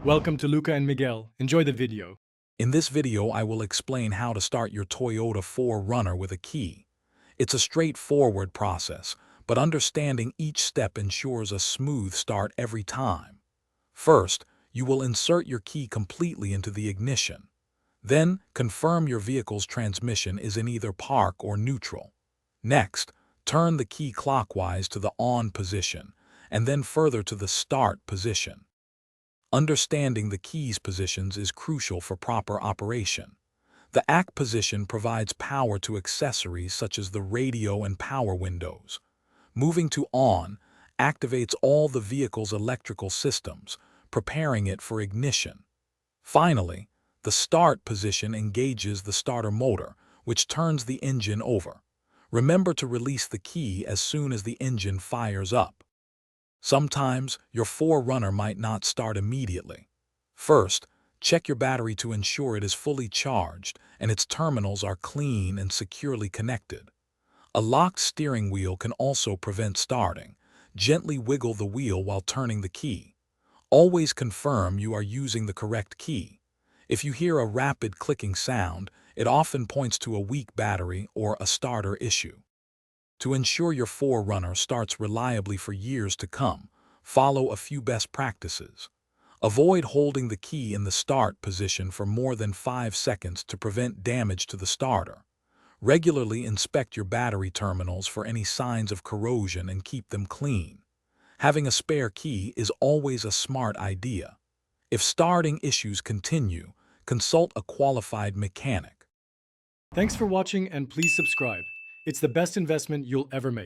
Welcome to Luca and Miguel. Enjoy the video. In this video, I will explain how to start your Toyota 4Runner with a key. It's a straightforward process, but understanding each step ensures a smooth start every time. First, you will insert your key completely into the ignition. Then, confirm your vehicle's transmission is in either park or neutral. Next, turn the key clockwise to the on position, and then further to the start position. Understanding the key's positions is crucial for proper operation. The ACK position provides power to accessories such as the radio and power windows. Moving to on activates all the vehicle's electrical systems, preparing it for ignition. Finally, the start position engages the starter motor, which turns the engine over. Remember to release the key as soon as the engine fires up. Sometimes, your 4Runner might not start immediately. First, check your battery to ensure it is fully charged and its terminals are clean and securely connected. A locked steering wheel can also prevent starting. Gently wiggle the wheel while turning the key. Always confirm you are using the correct key. If you hear a rapid clicking sound, it often points to a weak battery or a starter issue. To ensure your 4Runner starts reliably for years to come, follow a few best practices. Avoid holding the key in the start position for more than 5 seconds to prevent damage to the starter. Regularly inspect your battery terminals for any signs of corrosion and keep them clean. Having a spare key is always a smart idea. If starting issues continue, consult a qualified mechanic. Thanks for watching and please subscribe. It's the best investment you'll ever make.